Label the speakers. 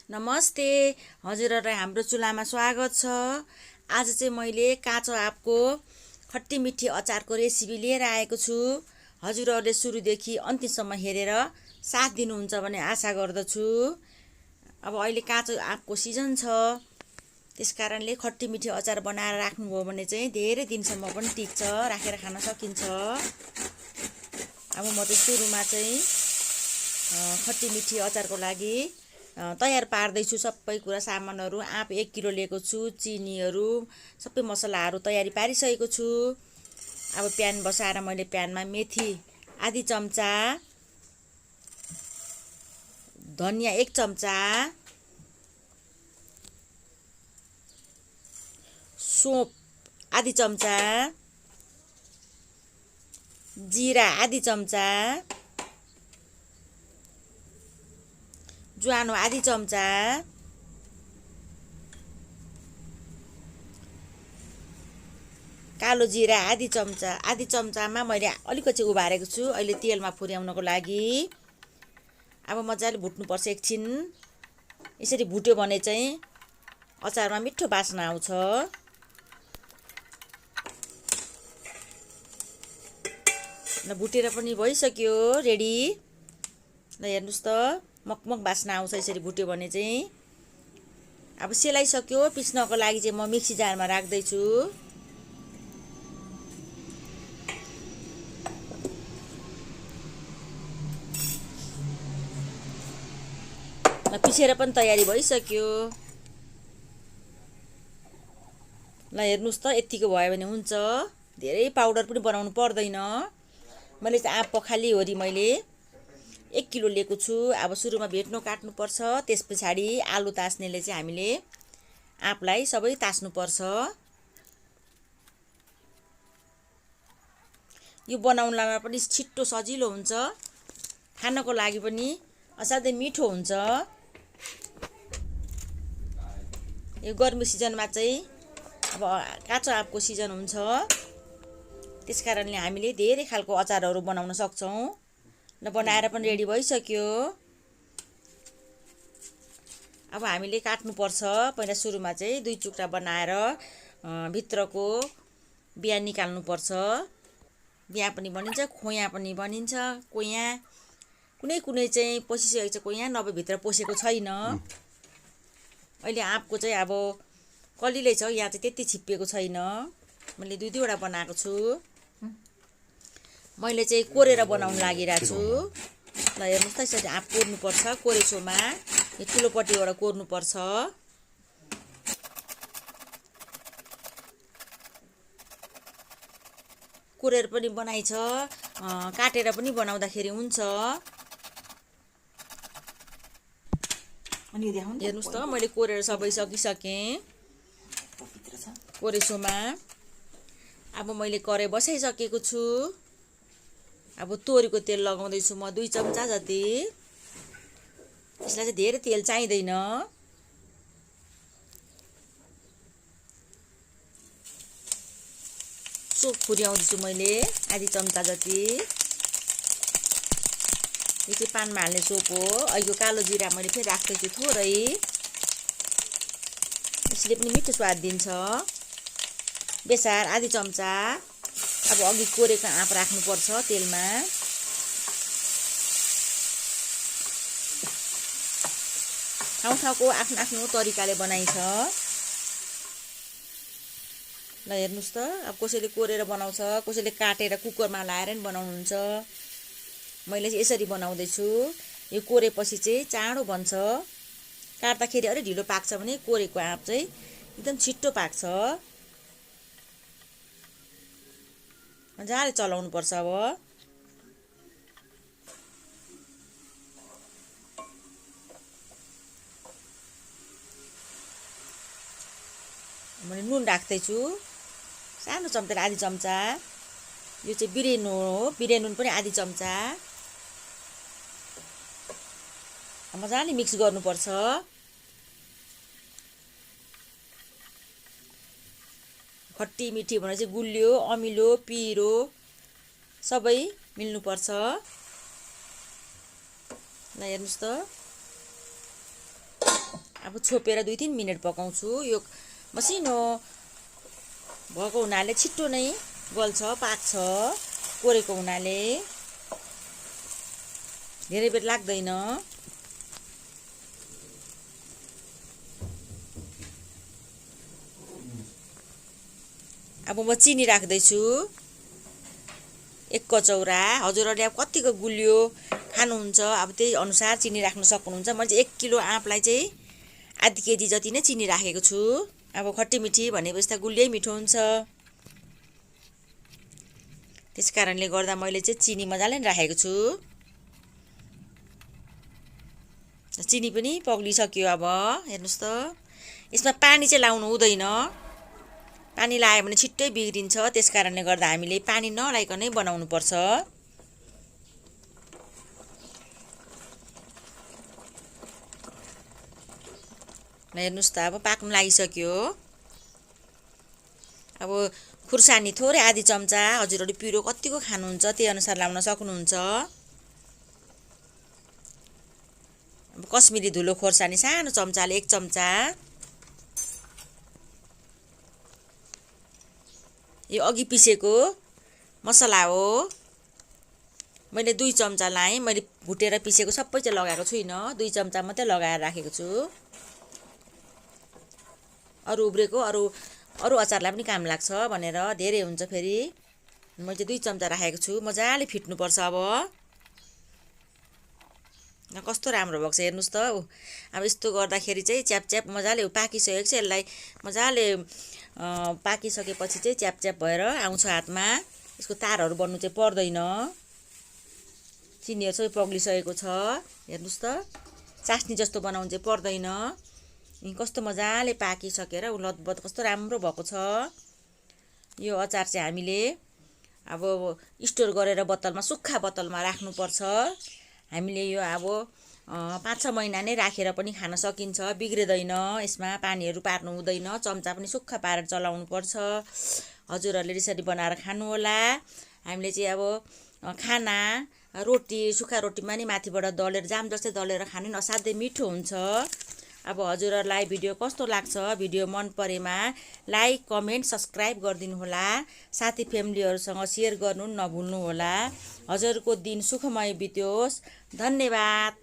Speaker 1: नमस्ते हजुरहरुलाई हाम्रो चुलामा स्वागत छ। आज चाहिँ मैले काचो आँपको खट्टी मिठी अचारको रेसिपी लिएर आएको छु। हजुरहरुले सुरुदेखि अन्तिमसम्म हेरेर साथ दिनुहुन्छ भन्ने आशा गर्दछु। अब अहिले काचो आँपको सिजन छ, त्यसकारणले खट्टी मिठी अचार बनाएर राख्नुभयो भने चाहिँ धेरै दिनसम्म पनि टिक्छ, राखेर खान सकिन्छ। अब म चाहिँ सुरुमा चाहिँ खट्टी मिठी अचारको लागि तयार पार्दैछु। सबै कुरा सामानहरू आँप 1 किलो लिएको छु, चिनीहरू सबै मसलाहरू तयारी पारिसकेको छु। अब प्यान बसाएर मैले प्यानमा मेथी आधी चम्चा, धनिया 1 चम्चा, सौफ आधी चम्चा, जीरा आधी चम्चा, ज्वानो आधी चम्चा, कालो जीरा आधी चम्चा। आधी चम्चामा मैले अलिकति उभारेको छु अहिले तेलमा फुर्याउनको लागि। अब मजाले भुट्नुपर्छ एकछिन। यसरी भुट्यो भने चाहिँ अचारमा मिठो बास्ना आउँछ। ल भुटेर पनि भइसक्यो, रेडी। ल हेर्नुस् त, मकमक बास्ना आउँछ यसरी भुट्यो भने चाहिँ। अब सेलाइसक्यो, पिस्नको लागि चाहिँ म मिक्सी जारमा राख्दैछु। ल पिसेर पनि तयारी भइसक्यो। ल हेर्नुस् त, यतिको भयो भने हुन्छ। धेरै पाउडर पनि बनाउनु पर्दैन। मैले चाहिँ आँप पखाली मैले 1 किलो लिएको छु। अब सुरुमा भेट्नो काट्नुपर्छ, त्यस पछाडि आलु तास्नेले चाहिँ हामीले आँपलाई सबै तास्नुपर्छ। यो बनाउनलाई पनि छिट्टो सजिलो हुन्छ, खानको लागि पनि असाध्यै मिठो हुन्छ। यो गर्मी सिजनमा चाहिँ अब काचो आँपको सिजन हुन्छ, त्यसकारणले हामीले धेरै खालको अचारहरू बनाउन सक्छौँ। ल बनाएर पनि रेडी भइसक्यो। अब हामीले काट्नुपर्छ। पहिला सुरुमा चाहिँ 2 टुक्रा बनाएर भित्रको बिया निकाल्नुपर्छ। बिया पनि बनिन्छ, खोया पनि बनिन्छ। कोया कुनै कुनै चाहिँ पसिसकेको छ कोया, नभए भित्र पसेको छैन। अहिले आँपको चाहिँ अब कलिलै छ, यहाँ चाहिँ त्यति छिप्पिएको छैन। मैले 2-2 वटा बनाएको छु। मैले चाहिँ कोरेर बनाउन लागिरहेको छु। ल हेर्नुहोस् त, यसरी आँप कोर्नुपर्छ कोरेसोमा। यो ठुलोपट्टिबाट कोर्नुपर्छ। कोरेर पनि बनाइछ, काटेर पनि बनाउँदाखेरि हुन्छ। हेर्नुहोस् त, मैले कोरेर सबै सकिसकेँ कोरेसोमा। अब मैले कराई बसाइसकेको छु। अब तोरीको तेल लगाउँदैछु म 2 चम्चा जति। यसलाई चाहिँ धेरै तेल चाहिँदैन। सौफ फुर्याउँदैछु मैले आधी चम्चा जति। यो चाहिँ पानमा हाल्ने सौफ हो। यो कालो जीरा मैले फेरि राख्दैछु थोरै, यसले पनि मिठो स्वाद दिन्छ। बेसार आधी चम्चा। अब अघि कोरेको आँप राख्नुपर्छ तेलमा। ठाउँ ठाउँको आफ्नो आफ्नो तरिकाले बनाइन्छ। ल हेर्नुहोस् त, अब कसैले कोरेर बनाउँछ, कसैले काटेर कुकरमा लाएर पनि बनाउनुहुन्छ। मैले चाहिँ यसरी बनाउँदैछु। यो कोरेपछि चाहिँ चाँडो बन्छ। काट्दाखेरि अलि ढिलो पाक्छ भने कोरेको आँप चाहिँ एकदम छिट्टो पाक्छ। मजाले चलाउनु पर्छ। अब मैले नुन राख्दैछु सानो चम्चाले आधी चम्चा। यो चाहिँ बिरेनुन हो, बिरेनुन पनि आधी चम्चा। मजाले मिक्स गर्नुपर्छ। खट्टी मिठी भने चाहिँ गुलियो, अमिलो, पिरो सबै मिल्नुपर्छ। ल हेर्नुहोस् त, अब छोपेर 2-3 मिनेट पकाउँछु। यो मसिनो भएको हुनाले छिट्टो नै गल्छ, पाक्छ। कोरेको हुनाले धेरै बेर लाग्दैन। अब म चिनी राख्दैछु 1 कचौरा। हजुरहरूले अब कतिको गुलियो खानुहुन्छ अब त्यही अनुसार चिनी राख्न सक्नुहुन्छ। मैले चाहिँ 1 किलो आँपलाई चाहिँ आधी केजी जति नै चिनी राखेको छु। अब खट्टी मिठी भनेपछि त गुलियै मिठो हुन्छ। त्यस कारणले गर्दा मैले चाहिँ चिनी मजाले राखेको छु। चिनी पनि पग्लिसक्यो। अब हेर्नुहोस् त, यसमा पानी चाहिँ लाउनु हुँदैन। पानी लायो भने छिट्टै बिग्रिन्छ। त्यस कारणले गर्दा हामीले पानी नलाइकनै बनाउनु पर्छ। हेर्नुहोस् त, अब पाक्नु लागिसक्यो। अब खुर्सानी थोरै आधी चम्चा, हजुरहरू पिरो कतिको खानुहुन्छ त्यही अनुसार लाउन सक्नुहुन्छ। अब कश्मिरी धुलो खोर्सानी सानो चम्चाले 1 चम्चा। यो अघि पिसेको मसला हो। मैले 2 चम्चा लाएँ। मैले भुटेर पिसेको सबै चाहिँ लगाएको छुइनँ, 2 चम्चा मात्रै लगाएर राखेको छु। अरू उब्रेको अरू अचारलाई पनि काम लाग्छ भनेर धेरै हुन्छ फेरि। मैले चाहिँ 2 चम्चा राखेको छु। मजाले फिट्नुपर्छ। अब कस्तो राम्रो भएको छ हेर्नुहोस् त। अब यस्तो गर्दाखेरि चाहिँ च्याप मजाले पाकिसकेको छ। यसलाई मजाले पाकिसकेपछि चाहिँ च्याप भएर आउँछ हातमा। यसको तारहरू बन्नु चाहिँ पर्दैन। चिनीहरू सबै पग्लिसकेको छ। हेर्नुहोस् त, चास्नी जस्तो बनाउनु चाहिँ पर्दैन। कस्तो मजाले पाकिसकेर लतबत कस्तो राम्रो भएको छ। यो अचार चाहिँ हामीले अब स्टोर गरेर बोतलमा, सुक्खा बोतलमा राख्नुपर्छ। हामीले यो अब 5-6 महिना नै राखेर पनि खान सकिन्छ, बिग्रिँदैन। यसमा पानीहरू पार्नु हुँदैन। चम्चा पनि सुक्खा पारेर चलाउनु पर्छ। हजुरहरूले यसरी बनाएर खानुहोला। हामीले चाहिँ अब खाना, रोटी, सुक्खा रोटीमा नि माथिबाट दलेर जाम जस्तै दलेर खानु नि असाध्यै मिठो हुन्छ। अब हजुरहरूलाई भिडियो कस्तो लाग्छ? भिडियो मन परेमा लाइक, कमेन्ट, सब्सक्राइब गरिदिनु होला। साथी फ्यामिलीहरूसँग सेयर गर्नु नभुल्नु होला। हजुरको दिन सुखमय बित्योस्। धन्यवाद।